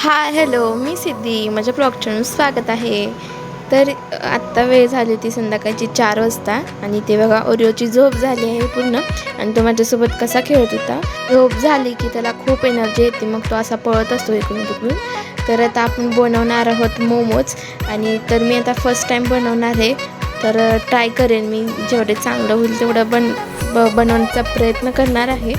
Hi hello, मी सिद्धी. माझ्या ब्लॉगचं स्वागत आहे. तर आत्ता वेळ झाली होती संध्याकाळची 4 वाजता आणि ते बघा ओरिओची झोप झाली आहे पूर्ण. आणि तो माझ्यासोबत कसा खेळत होता. झोप झाली की त्याला खूप एनर्जी येते, मग तो असा पळत असतो इकडून तिकडून. तर आता आपण बनवणार आहोत मोमोज. आणि तर मी आता फर्स्ट टाईम बनवणार आहे, तर ट्राय करेन मी. जेवढे चांगलं होईल तेवढं बनवण्याचा प्रयत्न करणार आहे.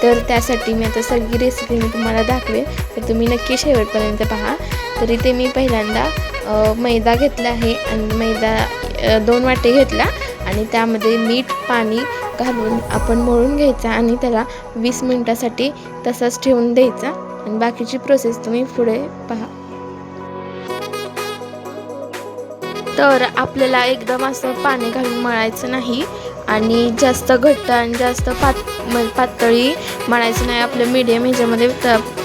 तर त्यासाठी मी आता सगळी रेसिपी मी तुम्हाला दाखवेन, तर तुम्ही नक्की शेवटपर्यंत पहा. तर इथे मी पहिल्यांदा मैदा घेतला आहे आणि मैदा 2 वाटे घेतला आणि त्यामध्ये मीठ पाणी घालून आपण मळून घ्यायचा आणि त्याला 20 मिनिटासाठी तसंच ठेवून द्यायचा. आणि बाकीची प्रोसेस तुम्ही पुढे पहा. तर आपल्याला एकदम असं पाणी घालून मळायचं नाही आणि जास्त घट्ट आणि जास्त पातळी मळायचं नाही. आपलं मीडियम ह्याच्यामध्ये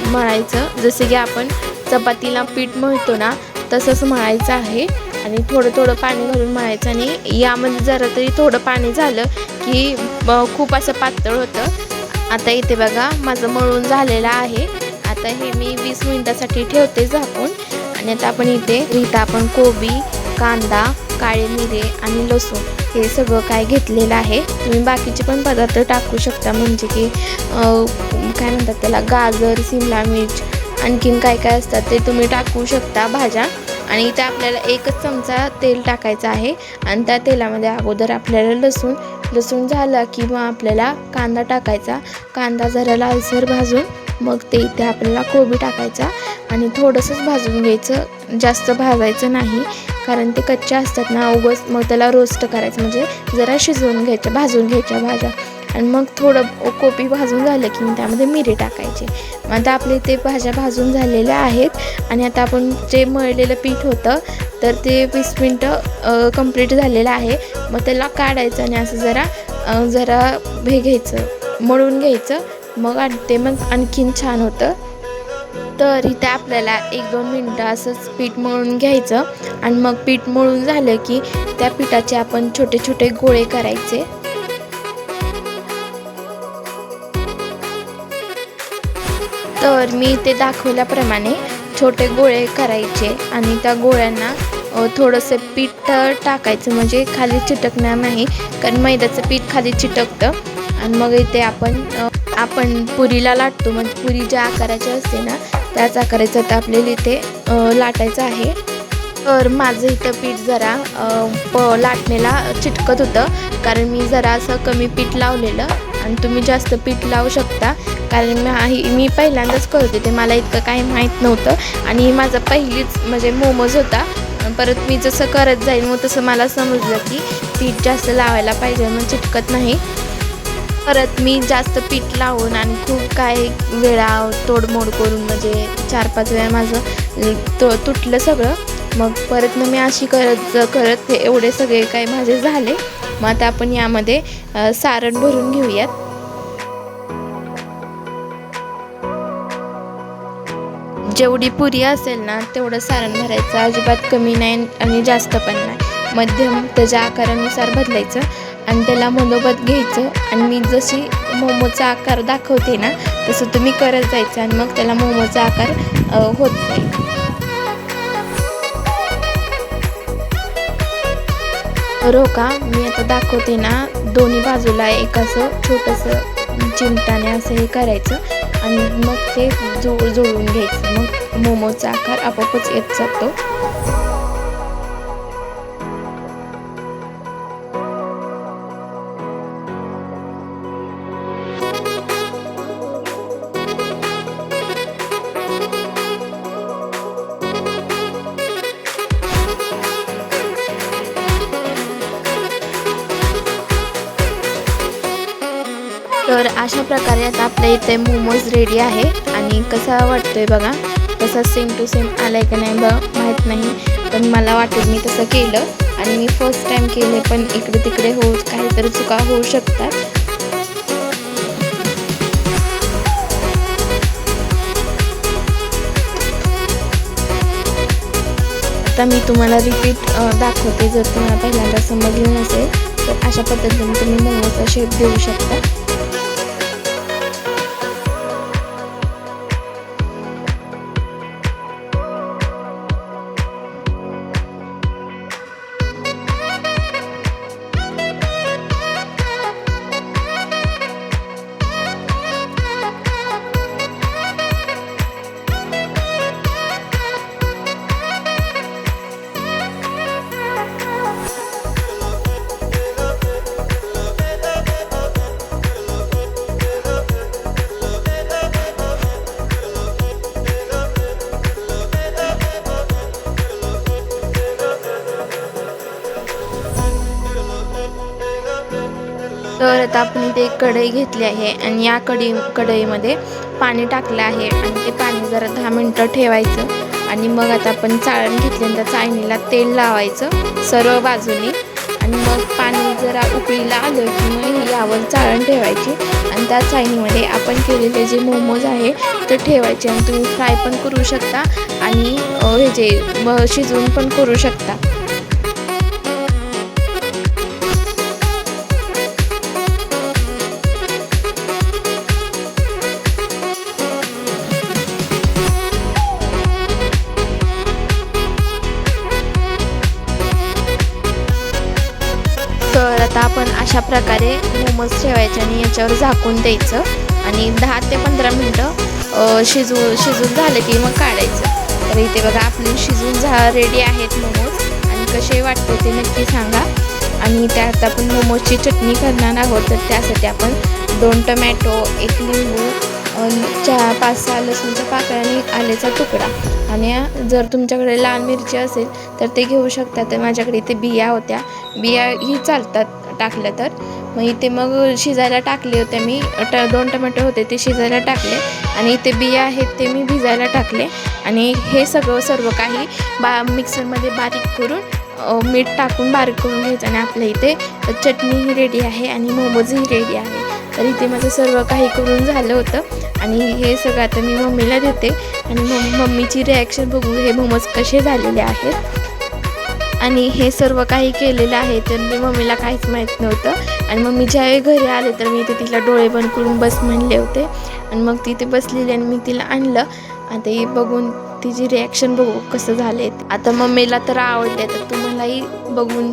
मळायचं, जसे की आपण चपातीला पीठ मळतो ना तसंच मळायचं आहे. आणि थोडं थोडं पाणी घालून मळायचं. आणि यामध्ये जरा तरी थोडं पाणी झालं की खूप असं पातळ होतं. आता इथे बघा माझं मळून झालेलं आहे. आता हे मी 20 मिनिटासाठी ठेवते झाकून. आणि आता इथं आपण कोबी, कांदा, काळे मिरे आणि लसूण हे सगळं काय घेतलेलं आहे. तुम्ही बाकीचे पण पदार्थ टाकू शकता, म्हणजे की काय म्हणतात त्याला, गाजर, शिमला मिर्च, आणखीन काय काय असतात ते तुम्ही टाकू शकता भाज्या. आणि इथे आपल्याला 1च चमचा तेल टाकायचं आहे. आणि त्या तेलामध्ये अगोदर आपल्याला लसूण झाला की मग आपल्याला कांदा टाकायचा. कांदा जरा लालसर भाजून मग ते इथे आपल्याला कोबी टाकायचा आणि थोडंसंच भाजून घ्यायचं, जास्त भाजायचं नाही, कारण ते कच्चे असतात ना उगाच. मग त्याला रोस्ट करायचं, म्हणजे जरा शिजवून घ्यायचं, भाजून घ्यायच्या भाज्या. आणि मग थोडं कोबी भाजून झालं की त्यामध्ये मिरे टाकायचे. मग आता आपले इथे भाज्या भाजून झालेल्या आहेत. आणि आता आपण जे मळलेलं पीठ होतं तर ते 20 मिनटं कंप्लीट झालेलं आहे. मग त्याला काढायचं आणि असं जरा घ्यायचं, मळून घ्यायचं. मग आणखीन छान होतं. तर इथे आपल्याला 1-2 मिनटं असंच पीठ मळून घ्यायचं. आणि मग पीठ मळून झालं की त्या पिठाचे आपण छोटे छोटे गोळे करायचे. तर मी ते दाखवल्याप्रमाणे छोटे गोळे करायचे आणि त्या गोळ्यांना थोडंसं पीठ टाकायचं, म्हणजे खाली चिटकणार नाही, कारण मैद्याचं पीठ खाली चिटकतं. आणि मग इथे आपण पुरीला लाटतो, म्हणजे पुरी ज्या आकाराची असते ना त्याच आकाराचं तर आपल्याला इथे लाटायचं आहे. तर माझं इथं पीठ जरा लाटणीला चिटकत होतं, कारण मी जरा असं कमी पीठ लावलेलं. आणि तुम्ही जास्त पीठ लावू शकता, कारण मी पहिल्यांदाच करत होते, मला इतकं काही माहीत नव्हतं. आणि माझा पहिलीच म्हणजे मोमोज होता. परत मी जसं करत जाईल मग तसं मला समजलं की पीठ जास्त लावायला पाहिजे, मग चिटकत नाही. परत मी जास्त पीठ लावून आणि खूप काही वेळा तोडमोड करून, म्हणजे 4-5 वेळा माझं तुटलं सगळं. मग परत मी अशी करत हे एवढे सगळे काही माझे झाले. मग आता आपण यामध्ये सारण भरून घेऊयात. जेवढी पुरी असेल ना तेवढं सारण भरायचं, अजिबात कमी नाही आणि जास्त पण नाही, मध्यम त्याच्या आकारानुसार बदलायचं. आणि त्याला मनोबत घ्यायचं. आणि मी जशी मोमोचा आकार दाखवते ना तसं तुम्ही करत जायचं, आणि मग त्याला मोमोचा आकार होत जाईल. हो का, मी आता दाखवते ना, दोन्ही बाजूला एक असं छोटंसं चिमटाने असं हे करायचं आणि मग ते जोडून घ्यायचं. मग मोमोचा आकार आपोआपच येत जातो. तर अशा प्रकारे आता आपल्या इथे मोमोज रेडी आहे. आणि कसा वाटतोय बघा, तसा सेम टू सेम आलाय का नाही माहीत नाही, पण मला वाटेल मी तसं केलं. आणि मी फर्स्ट टाईम केले, पण इकडे तिकडे काहीतरी चुका होऊ शकतात. आता मी तुम्हाला रिपीट दाखवते, जर तुम्हाला पहिल्यांदा समजलं नसेल तर अशा पद्धतीने तुम्ही मोमोचा शेप देऊ शकता. तर आता आपण इथे एक कढई घेतली आहे आणि या कढईमध्ये पाणी टाकलं आहे आणि ते पाणी जरा 10 मिनटं ठेवायचं आणि मग आता आपण चाळण घेतल्यानंतर चाळणीला तेल लावायचं सर्व बाजूनी आणि मग पाणी जरा उकळीला आलं की मग यावर चाळण ठेवायची आणि त्या चाळणीमध्ये आपण केलेले जे मोमोज आहे ते ठेवायचे आणि तुम्ही फ्राय पण करू शकता आणि हे जे शिजवून पण करू शकता. तर आता आपण अशा प्रकारे मोमोज ठेवायचे आणि याच्यावर झाकून द्यायचं आणि 10 ते 15 मिनटं शिजून झालं की मग काढायचं. तर इथे बघा आपले शिजून रेडी आहेत मोमोज आणि कसे वाटते ते नक्की सांगा. आणि त्यात आपण मोमोजची चटणी करणार आहोत तर त्यासाठी आपण 2 टमॅटो, 1 लिंबू, 5-6 लसूणच्या पाकळ्या आणि आल्याचा तुकडा आणि जर तुमच्याकडे लाल मिरची असेल तर ते घेऊ शकता. तर माझ्याकडे इथे बिया होत्या, बिया ही चालतात टाकल्या तर. मग इथे मग शिजायला टाकले होते मी 2 टमॅटो होते ते शिजायला टाकले आणि इथे बिया आहेत ते मी भिजायला टाकले आणि हे सर्व काही मिक्सरमध्ये बारीक करून मीठ टाकून बारीक करून घ्यायचं आणि आपल्या इथे चटणीही रेडी आहे आणि मोमोजही रेडी आहे. तर इथे माझं सर्व काही करून झालं होतं आणि हे सगळं आता मी मम्मीला देते आणि मम्मीची रिॲक्शन बघू हे मोमोज कसे झालेले आहेत. आणि हे सर्व काही केलेलं आहे तर मी मम्मीला काहीच माहीत नव्हतं आणि मम्मी ज्यावेळी घरी आले तर मी इथे तिला डोळे बंद करून बस म्हणले होते आणि मग ती इथे बसलेली आणि मी तिला आणलं. आता हे बघून तिची रिॲक्शन बघू कसं झाले. आता मम्मीला तर आवडले तर तुम्हालाही बघून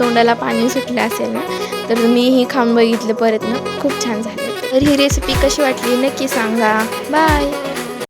तोंडाला पाणी सुटलं असेल ना तर मीही खाऊन बघितलं परत ना खूप छान झालं. तर ही रेसिपी कशी वाटली नक्की सांगा. बाय.